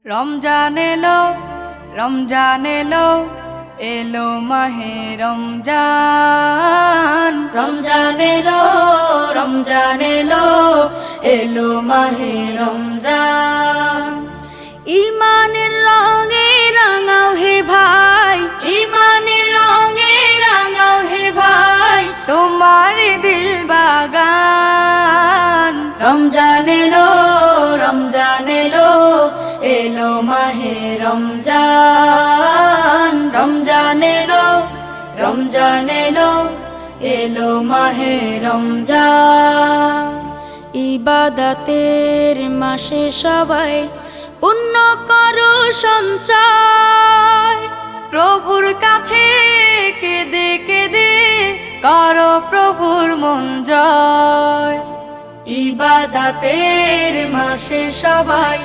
রমজান এলো, রমজান এলো, এলো মাহে রমজান। রমজান এলো, রমজান এলো, এলো মাহে রমজান। ইমানের রঙে রাঙাও হে ভাই, ইমানের রঙে রাঙাও হে ভাই, তোমার দিল বাগান। রমজান এলো, রমজান এলো, এলো মাহে রমজান। রমজান এলো, রমজান এলো, এলো মাহে রমজান। ইবাদতের মাসে সবাই পুণ্য করো সঞ্চয়, প্রভুর কাছে কেঁদে কেঁদে করো প্রভুর মন জয়। ইবাদতের মাসে সবাই